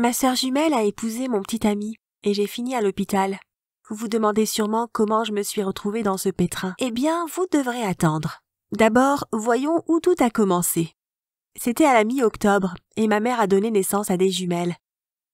Ma sœur jumelle a épousé mon petit ami et j'ai fini à l'hôpital. Vous vous demandez sûrement comment je me suis retrouvée dans ce pétrin. Eh bien, vous devrez attendre. D'abord, voyons où tout a commencé. C'était à la mi-octobre et ma mère a donné naissance à des jumelles.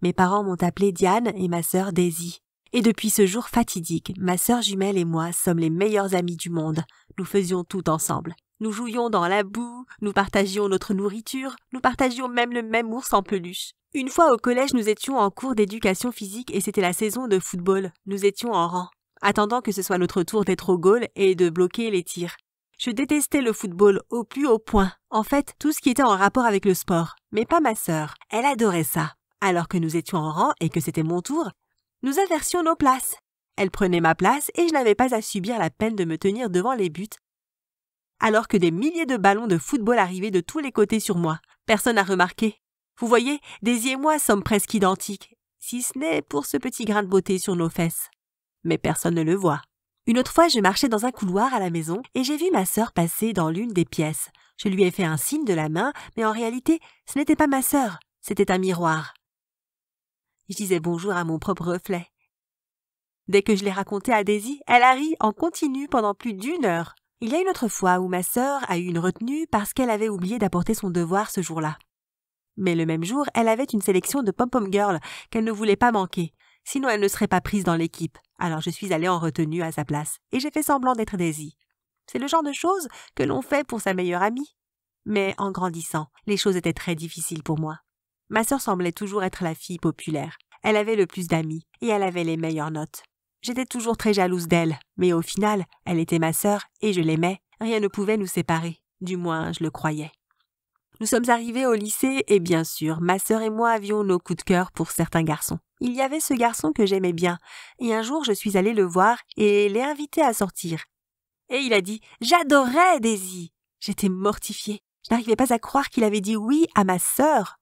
Mes parents m'ont appelée Diane et ma sœur Daisy. Et depuis ce jour fatidique, ma sœur jumelle et moi sommes les meilleures amies du monde. Nous faisions tout ensemble. Nous jouions dans la boue, nous partagions notre nourriture, nous partagions même le même ours en peluche. Une fois au collège, nous étions en cours d'éducation physique et c'était la saison de football. Nous étions en rang, attendant que ce soit notre tour d'être au goal et de bloquer les tirs. Je détestais le football au plus haut point. En fait, tout ce qui était en rapport avec le sport. Mais pas ma sœur. Elle adorait ça. Alors que nous étions en rang et que c'était mon tour, nous inversions nos places. Elle prenait ma place et je n'avais pas à subir la peine de me tenir devant les buts, alors que des milliers de ballons de football arrivaient de tous les côtés sur moi. Personne n'a remarqué. Vous voyez, Daisy et moi sommes presque identiques, si ce n'est pour ce petit grain de beauté sur nos fesses. Mais personne ne le voit. Une autre fois, je marchais dans un couloir à la maison et j'ai vu ma sœur passer dans l'une des pièces. Je lui ai fait un signe de la main, mais en réalité, ce n'était pas ma sœur, c'était un miroir. Je disais bonjour à mon propre reflet. Dès que je l'ai raconté à Daisy, elle a ri en continu pendant plus d'1 heure. Il y a une autre fois où ma sœur a eu une retenue parce qu'elle avait oublié d'apporter son devoir ce jour-là. Mais le même jour, elle avait une sélection de pom-pom girls qu'elle ne voulait pas manquer. Sinon, elle ne serait pas prise dans l'équipe. Alors je suis allée en retenue à sa place et j'ai fait semblant d'être Daisy. C'est le genre de choses que l'on fait pour sa meilleure amie. Mais en grandissant, les choses étaient très difficiles pour moi. Ma sœur semblait toujours être la fille populaire. Elle avait le plus d'amis et elle avait les meilleures notes. J'étais toujours très jalouse d'elle, mais au final, elle était ma sœur et je l'aimais. Rien ne pouvait nous séparer. Du moins, je le croyais. Nous sommes arrivés au lycée et bien sûr, ma sœur et moi avions nos coups de cœur pour certains garçons. Il y avait ce garçon que j'aimais bien et un jour je suis allée le voir et l'ai invité à sortir. Et il a dit « J'adorais Daisy !» J'étais mortifiée. Je n'arrivais pas à croire qu'il avait dit oui à ma sœur.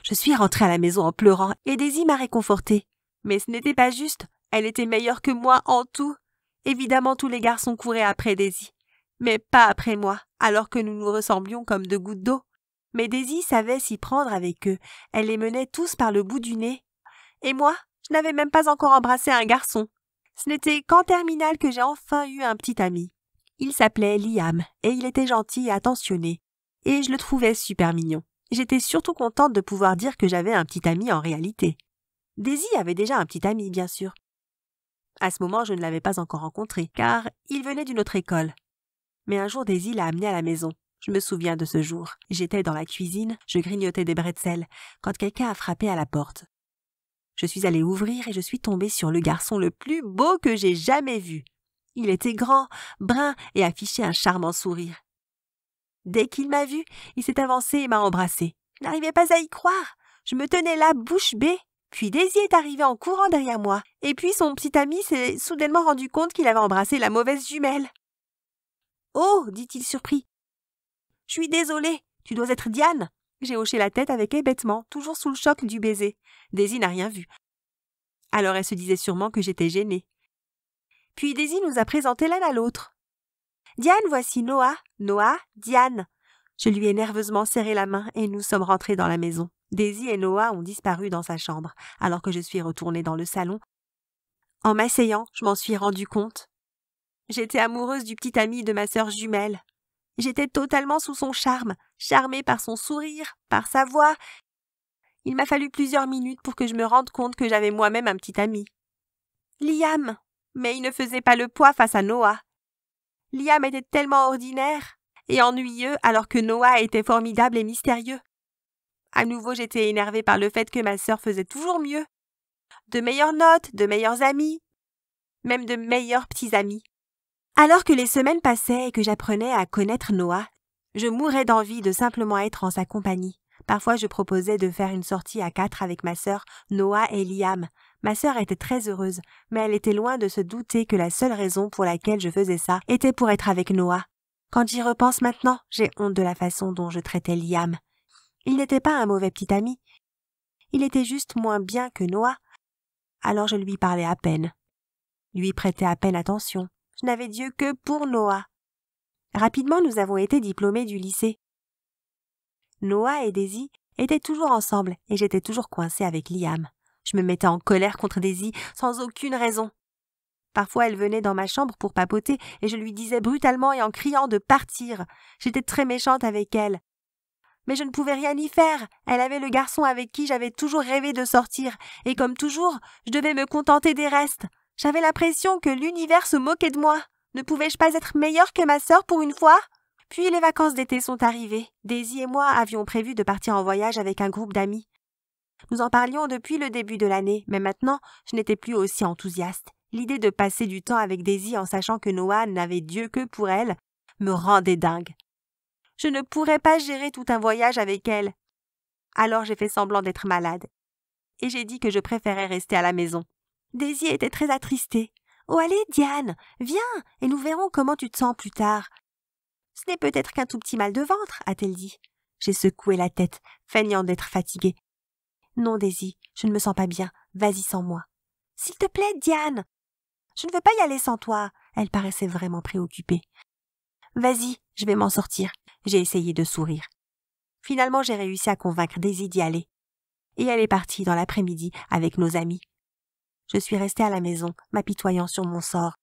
Je suis rentrée à la maison en pleurant et Daisy m'a réconfortée. Mais ce n'était pas juste. Elle était meilleure que moi en tout. Évidemment, tous les garçons couraient après Daisy. Mais pas après moi, alors que nous nous ressemblions comme 2 gouttes d'eau. Mais Daisy savait s'y prendre avec eux. Elle les menait tous par le bout du nez. Et moi, je n'avais même pas encore embrassé un garçon. Ce n'était qu'en terminale que j'ai enfin eu un petit ami. Il s'appelait Liam et il était gentil et attentionné. Et je le trouvais super mignon. J'étais surtout contente de pouvoir dire que j'avais un petit ami en réalité. Daisy avait déjà un petit ami, bien sûr. À ce moment, je ne l'avais pas encore rencontré, car il venait d'une autre école. Mais un jour, Daisy l'a amené à la maison. Je me souviens de ce jour. J'étais dans la cuisine, je grignotais des bretzels, quand quelqu'un a frappé à la porte. Je suis allée ouvrir et je suis tombée sur le garçon le plus beau que j'ai jamais vu. Il était grand, brun et affichait un charmant sourire. Dès qu'il m'a vue, il s'est avancé et m'a embrassée. Je n'arrivais pas à y croire. Je me tenais là, bouche bée. Puis Daisy est arrivée en courant derrière moi. Et puis son petit ami s'est soudainement rendu compte qu'il avait embrassé la mauvaise jumelle. « Oh !» dit-il surpris. « Je suis désolée, tu dois être Diane. » J'ai hoché la tête avec hébétement, toujours sous le choc du baiser. Daisy n'a rien vu. Alors elle se disait sûrement que j'étais gênée. Puis Daisy nous a présentés l'un à l'autre. « Diane, voici Noah. Noah, Diane. » Je lui ai nerveusement serré la main et nous sommes rentrés dans la maison. Daisy et Noah ont disparu dans sa chambre, alors que je suis retournée dans le salon. En m'asseyant, je m'en suis rendu compte. J'étais amoureuse du petit ami de ma sœur jumelle. J'étais totalement sous son charme, charmée par son sourire, par sa voix. Il m'a fallu plusieurs minutes pour que je me rende compte que j'avais moi-même un petit ami. Liam, mais il ne faisait pas le poids face à Noah. Liam était tellement ordinaire et ennuyeux alors que Noah était formidable et mystérieux. À nouveau, j'étais énervée par le fait que ma sœur faisait toujours mieux. De meilleures notes, de meilleurs amis, même de meilleurs petits amis. Alors que les semaines passaient et que j'apprenais à connaître Noah, je mourais d'envie de simplement être en sa compagnie. Parfois, je proposais de faire une sortie à 4 avec ma sœur, Noah et Liam. Ma sœur était très heureuse, mais elle était loin de se douter que la seule raison pour laquelle je faisais ça était pour être avec Noah. Quand j'y repense maintenant, j'ai honte de la façon dont je traitais Liam. Il n'était pas un mauvais petit ami. Il était juste moins bien que Noah. Alors je lui parlais à peine. Lui prêtais à peine attention. Je n'avais d'yeux que pour Noah. Rapidement, nous avons été diplômés du lycée. Noah et Daisy étaient toujours ensemble et j'étais toujours coincée avec Liam. Je me mettais en colère contre Daisy sans aucune raison. Parfois, elle venait dans ma chambre pour papoter et je lui disais brutalement et en criant de partir. J'étais très méchante avec elle. Mais je ne pouvais rien y faire. Elle avait le garçon avec qui j'avais toujours rêvé de sortir et comme toujours, je devais me contenter des restes. J'avais l'impression que l'univers se moquait de moi. Ne pouvais-je pas être meilleure que ma sœur pour une fois? Puis les vacances d'été sont arrivées. Daisy et moi avions prévu de partir en voyage avec un groupe d'amis. Nous en parlions depuis le début de l'année, mais maintenant, je n'étais plus aussi enthousiaste. L'idée de passer du temps avec Daisy en sachant que Noah n'avait Dieu que pour elle me rendait dingue. Je ne pourrais pas gérer tout un voyage avec elle. Alors j'ai fait semblant d'être malade. Et j'ai dit que je préférais rester à la maison. Daisy était très attristée. « Oh allez, Diane, viens, et nous verrons comment tu te sens plus tard. »« Ce n'est peut-être qu'un tout petit mal de ventre, a-t-elle dit. » J'ai secoué la tête, feignant d'être fatiguée. « Non, Daisy, je ne me sens pas bien. Vas-y sans moi. »« S'il te plaît, Diane. »« Je ne veux pas y aller sans toi. » Elle paraissait vraiment préoccupée. « Vas-y, je vais m'en sortir. » J'ai essayé de sourire. Finalement, j'ai réussi à convaincre Daisy d'y aller. Et elle est partie dans l'après-midi avec nos amis. Je suis restée à la maison, m'apitoyant sur mon sort.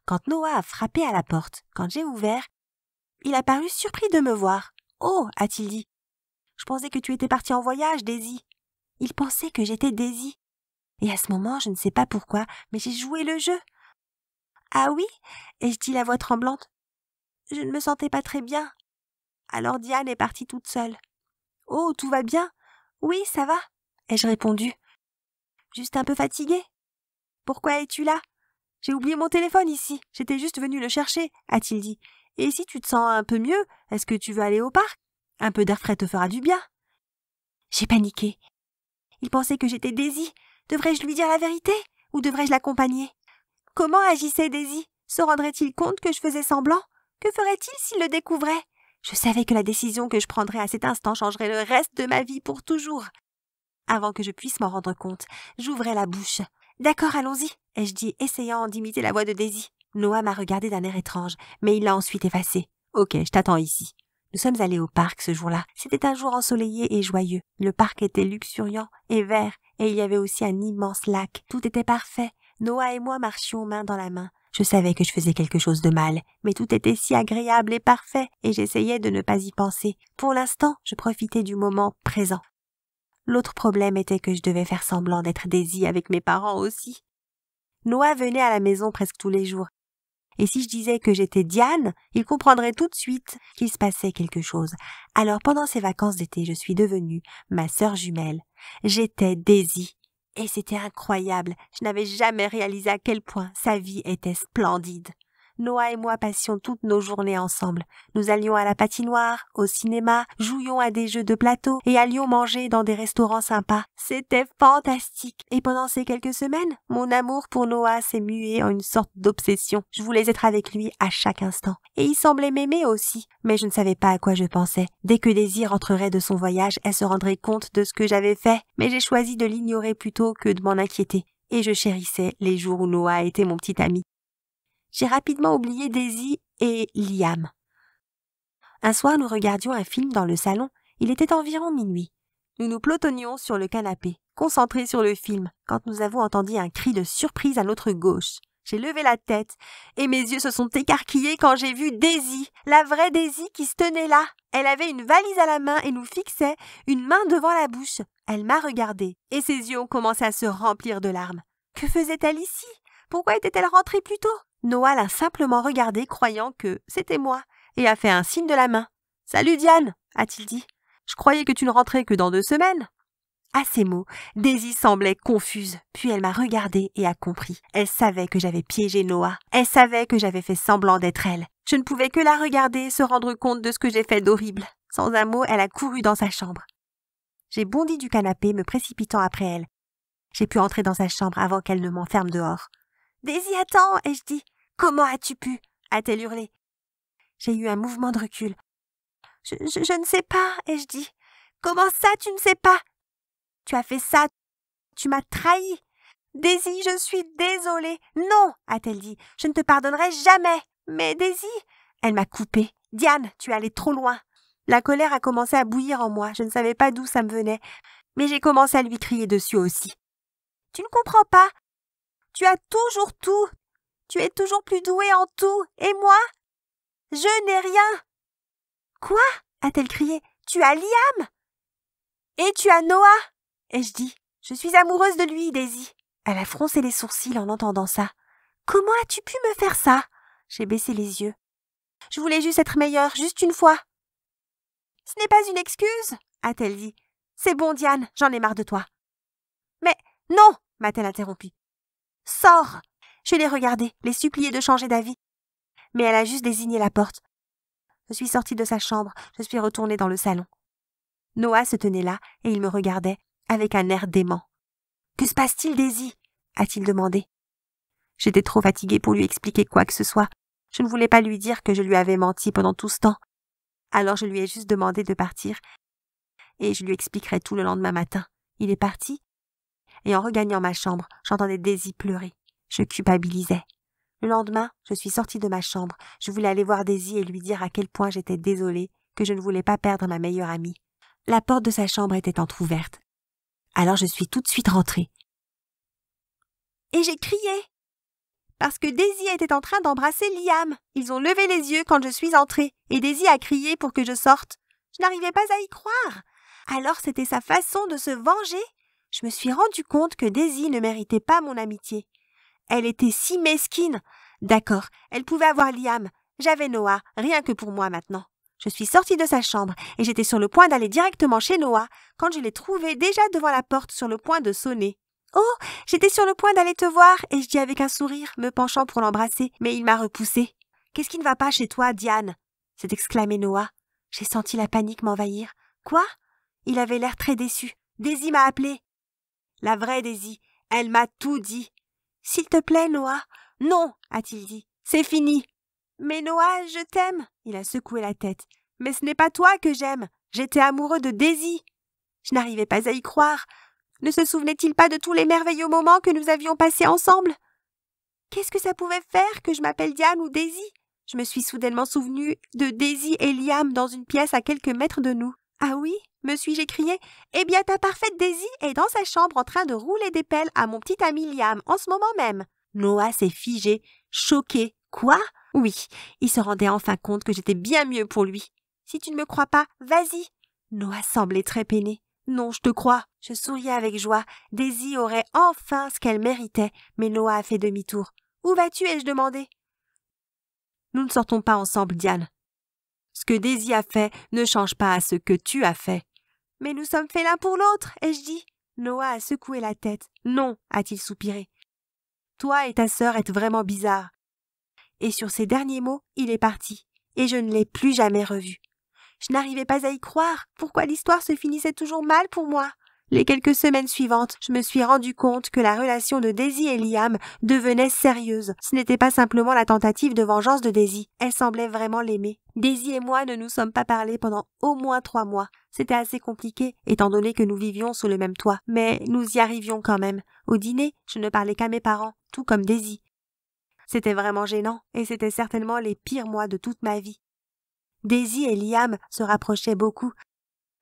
Quand Noah a frappé à la porte, quand j'ai ouvert, il a paru surpris de me voir. « Oh » a-t-il dit. « Je pensais que tu étais partie en voyage, Daisy. » Il pensait que j'étais Daisy. Et à ce moment, je ne sais pas pourquoi, mais j'ai joué le jeu. « Ah oui » ai-je dit la voix tremblante. Je ne me sentais pas très bien. Alors Diane est partie toute seule. « Oh, tout va bien ? » ?»« Oui, ça va » ai-je répondu. « Juste un peu fatiguée. »« Pourquoi es-tu là ? » ?»« J'ai oublié mon téléphone ici. J'étais juste venue le chercher, » a-t-il dit. « Et si tu te sens un peu mieux, est-ce que tu veux aller au parc ? Un peu d'air frais te fera du bien. » J'ai paniqué. Il pensait que j'étais Daisy. Devrais-je lui dire la vérité ou devrais-je l'accompagner ? Comment agissait Daisy ? Se rendrait-il compte que je faisais semblant ? Que ferait-il s'il le découvrait ? Je savais que la décision que je prendrais à cet instant changerait le reste de ma vie pour toujours. Avant que je puisse m'en rendre compte, j'ouvrais la bouche. « D'accord, allons-y » ai-je dit, essayant d'imiter la voix de Daisy. Noah m'a regardé d'un air étrange, mais il l'a ensuite effacé. « Ok, je t'attends ici. » Nous sommes allés au parc ce jour-là. C'était un jour ensoleillé et joyeux. Le parc était luxuriant et vert, et il y avait aussi un immense lac. Tout était parfait. Noah et moi marchions main dans la main. Je savais que je faisais quelque chose de mal, mais tout était si agréable et parfait, et j'essayais de ne pas y penser. Pour l'instant, je profitais du moment présent. L'autre problème était que je devais faire semblant d'être Daisy avec mes parents aussi. Noah venait à la maison presque tous les jours. Et si je disais que j'étais Diane, il comprendrait tout de suite qu'il se passait quelque chose. Alors pendant ces vacances d'été, je suis devenue ma sœur jumelle. J'étais Daisy. Et c'était incroyable. Je n'avais jamais réalisé à quel point sa vie était splendide. Noah et moi passions toutes nos journées ensemble. Nous allions à la patinoire, au cinéma, jouions à des jeux de plateau et allions manger dans des restaurants sympas. C'était fantastique. Et pendant ces quelques semaines, mon amour pour Noah s'est mué en une sorte d'obsession. Je voulais être avec lui à chaque instant. Et il semblait m'aimer aussi. Mais je ne savais pas à quoi je pensais. Dès que Daisy rentrerait de son voyage, elle se rendrait compte de ce que j'avais fait. Mais j'ai choisi de l'ignorer plutôt que de m'en inquiéter. Et je chérissais les jours où Noah était mon petit ami. J'ai rapidement oublié Daisy et Liam. Un soir, nous regardions un film dans le salon. Il était environ minuit. Nous nous pelotonnions sur le canapé, concentrés sur le film, quand nous avons entendu un cri de surprise à notre gauche. J'ai levé la tête et mes yeux se sont écarquillés quand j'ai vu Daisy, la vraie Daisy qui se tenait là. Elle avait une valise à la main et nous fixait, une main devant la bouche. Elle m'a regardée et ses yeux ont commencé à se remplir de larmes. Que faisait-elle ici ? Pourquoi était-elle rentrée plus tôt ? Noah l'a simplement regardée, croyant que c'était moi, et a fait un signe de la main. « Salut Diane » a-t-il dit. « Je croyais que tu ne rentrais que dans 2 semaines. » À ces mots, Daisy semblait confuse, puis elle m'a regardée et a compris. Elle savait que j'avais piégé Noah. Elle savait que j'avais fait semblant d'être elle. Je ne pouvais que la regarder et se rendre compte de ce que j'ai fait d'horrible. Sans un mot, elle a couru dans sa chambre. J'ai bondi du canapé, me précipitant après elle. J'ai pu entrer dans sa chambre avant qu'elle ne m'enferme dehors. « Daisy, attends » ai-je dit. « Comment as-tu pu » a-t-elle hurlé. J'ai eu un mouvement de recul. Je ne sais pas » ai-je dit. « Comment ça, tu ne sais pas ? Tu as fait ça, tu m'as trahi. Daisy, je suis désolée. »« Non » a-t-elle dit. « Je ne te pardonnerai jamais. »« Mais Daisy » Elle m'a coupée. « Diane, tu es allée trop loin. » La colère a commencé à bouillir en moi, je ne savais pas d'où ça me venait, mais j'ai commencé à lui crier dessus aussi. « Tu ne comprends pas? Tu as toujours tout. Tu es toujours plus doué en tout, et moi? Je n'ai rien. »« Quoi ?» a-t-elle crié. « Tu as Liam. Et tu as Noah. » Ai-je dit. « Je suis amoureuse de lui, Daisy. » Elle a froncé les sourcils en entendant ça. « Comment as-tu pu me faire ça ?» J'ai baissé les yeux. « Je voulais juste être meilleure, juste une fois. »« Ce n'est pas une excuse, » a-t-elle dit. « C'est bon, Diane, j'en ai marre de toi. »« Mais non !» m'a-t-elle interrompu. « Sors !» Je l'ai regardée, l'ai suppliée de changer d'avis. Mais elle a juste désigné la porte. Je suis sortie de sa chambre, je suis retournée dans le salon. Noah se tenait là et il me regardait avec un air dément. « Que se passe-t-il, Daisy ?» a-t-il demandé. J'étais trop fatiguée pour lui expliquer quoi que ce soit. Je ne voulais pas lui dire que je lui avais menti pendant tout ce temps. Alors je lui ai juste demandé de partir et je lui expliquerai tout le lendemain matin. Il est parti et en regagnant ma chambre, j'entendais Daisy pleurer. Je culpabilisais. Le lendemain, je suis sortie de ma chambre. Je voulais aller voir Daisy et lui dire à quel point j'étais désolée, que je ne voulais pas perdre ma meilleure amie. La porte de sa chambre était entr'ouverte. Alors je suis tout de suite rentrée. Et j'ai crié parce que Daisy était en train d'embrasser Liam. Ils ont levé les yeux quand je suis entrée et Daisy a crié pour que je sorte. Je n'arrivais pas à y croire. Alors c'était sa façon de se venger. Je me suis rendu compte que Daisy ne méritait pas mon amitié. Elle était si mesquine. D'accord, elle pouvait avoir Liam. J'avais Noah, rien que pour moi maintenant. Je suis sortie de sa chambre et j'étais sur le point d'aller directement chez Noah quand je l'ai trouvé déjà devant la porte sur le point de sonner. « Oh, j'étais sur le point d'aller te voir » et je dis avec un sourire, me penchant pour l'embrasser, mais il m'a repoussée. « Qu'est-ce qui ne va pas chez toi, Diane ?» s'est exclamé Noah. J'ai senti la panique m'envahir. « Quoi ?» Il avait l'air très déçu. « Daisy m'a appelé. »« La vraie Daisy, elle m'a tout dit. »« S'il te plaît, Noah. »« Non, a-t-il dit. C'est fini. »« Mais Noah, je t'aime. » Il a secoué la tête. « Mais ce n'est pas toi que j'aime. J'étais amoureux de Daisy. » Je n'arrivais pas à y croire. Ne se souvenait-il pas de tous les merveilleux moments que nous avions passés ensemble? Qu'est-ce que ça pouvait faire que je m'appelle Diane ou Daisy? Je me suis soudainement souvenue de Daisy et Liam dans une pièce à quelques mètres de nous. Ah oui, me suis-je écriée? Eh bien, ta parfaite Daisy est dans sa chambre en train de rouler des pelles à mon petit ami Liam en ce moment même. Noah s'est figé, choqué. Quoi? Oui, il se rendait enfin compte que j'étais bien mieux pour lui. Si tu ne me crois pas, vas-y. Noah semblait très peiné. Non, je te crois. Je souriais avec joie. Daisy aurait enfin ce qu'elle méritait, mais Noah a fait demi-tour. Où vas-tu? Ai-je demandé. Nous ne sortons pas ensemble, Diane. Ce que Daisy a fait ne change pas à ce que tu as fait. Mais nous sommes faits l'un pour l'autre, ai-je dit. Noah a secoué la tête. Non, a-t-il soupiré. Toi et ta sœur êtes vraiment bizarres. Et sur ces derniers mots, il est parti, et je ne l'ai plus jamais revu. Je n'arrivais pas à y croire. Pourquoi l'histoire se finissait toujours mal pour moi? Les quelques semaines suivantes, je me suis rendu compte que la relation de Daisy et Liam devenait sérieuse. Ce n'était pas simplement la tentative de vengeance de Daisy. Elle semblait vraiment l'aimer. Daisy et moi ne nous sommes pas parlé pendant au moins 3 mois. C'était assez compliqué, étant donné que nous vivions sous le même toit. Mais nous y arrivions quand même. Au dîner, je ne parlais qu'à mes parents, tout comme Daisy. C'était vraiment gênant, et c'était certainement les pires mois de toute ma vie. Daisy et Liam se rapprochaient beaucoup,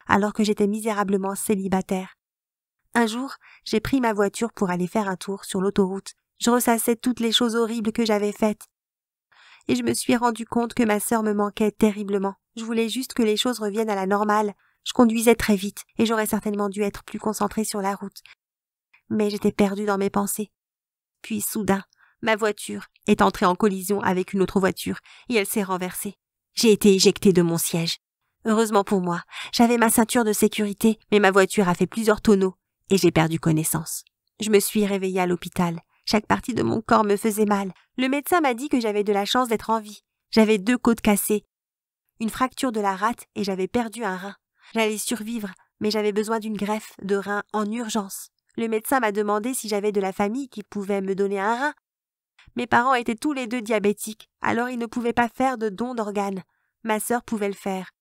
alors que j'étais misérablement célibataire. Un jour, j'ai pris ma voiture pour aller faire un tour sur l'autoroute. Je ressassais toutes les choses horribles que j'avais faites. Et je me suis rendu compte que ma sœur me manquait terriblement. Je voulais juste que les choses reviennent à la normale. Je conduisais très vite, et j'aurais certainement dû être plus concentrée sur la route. Mais j'étais perdue dans mes pensées. Puis soudain, ma voiture est entrée en collision avec une autre voiture, et elle s'est renversée. J'ai été éjectée de mon siège. Heureusement pour moi, j'avais ma ceinture de sécurité, mais ma voiture a fait plusieurs tonneaux et j'ai perdu connaissance. Je me suis réveillée à l'hôpital. Chaque partie de mon corps me faisait mal. Le médecin m'a dit que j'avais de la chance d'être en vie. J'avais 2 côtes cassées, une fracture de la rate et j'avais perdu un rein. J'allais survivre, mais j'avais besoin d'une greffe de rein en urgence. Le médecin m'a demandé si j'avais de la famille qui pouvait me donner un rein. Mes parents étaient tous les 2 diabétiques, alors ils ne pouvaient pas faire de don d'organes. Ma sœur pouvait le faire.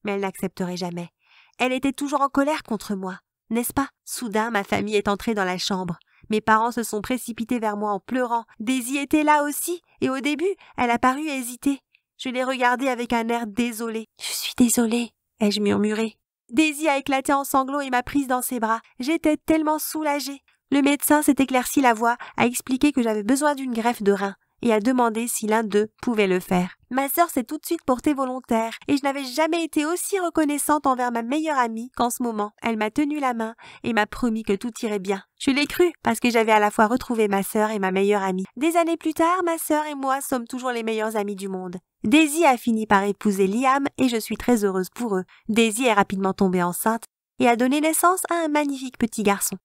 Mais elle n'accepterait jamais. Elle était toujours en colère contre moi. N'est-ce pas? Soudain, ma famille est entrée dans la chambre. Mes parents se sont précipités vers moi en pleurant. Daisy était là aussi, et au début, elle a paru hésiter. Je l'ai regardée avec un air désolé. « Je suis désolée », ai-je murmuré. Daisy a éclaté en sanglots et m'a prise dans ses bras. J'étais tellement soulagée. Le médecin s'est éclairci la voix, a expliqué que j'avais besoin d'une greffe de rein et a demandé si l'un d'eux pouvait le faire. Ma sœur s'est tout de suite portée volontaire et je n'avais jamais été aussi reconnaissante envers ma meilleure amie qu'en ce moment. Elle m'a tenu la main et m'a promis que tout irait bien. Je l'ai cru parce que j'avais à la fois retrouvé ma sœur et ma meilleure amie. Des années plus tard, ma sœur et moi sommes toujours les meilleures amies du monde. Daisy a fini par épouser Liam et je suis très heureuse pour eux. Daisy est rapidement tombée enceinte et a donné naissance à un magnifique petit garçon.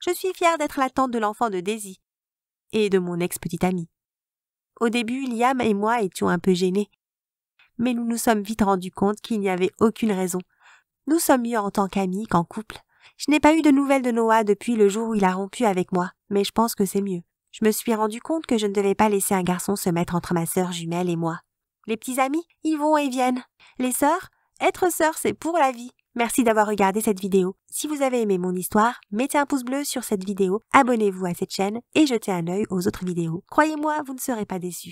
Je suis fière d'être la tante de l'enfant de Daisy et de mon ex-petite amie. Au début, Liam et moi étions un peu gênés, mais nous nous sommes vite rendus compte qu'il n'y avait aucune raison. Nous sommes mieux en tant qu'amis qu'en couple. Je n'ai pas eu de nouvelles de Noah depuis le jour où il a rompu avec moi, mais je pense que c'est mieux. Je me suis rendu compte que je ne devais pas laisser un garçon se mettre entre ma sœur jumelle et moi. Les petits amis, ils vont et viennent. Les sœurs, être sœur, c'est pour la vie. Merci d'avoir regardé cette vidéo. Si vous avez aimé mon histoire, mettez un pouce bleu sur cette vidéo, abonnez-vous à cette chaîne et jetez un œil aux autres vidéos. Croyez-moi, vous ne serez pas déçus.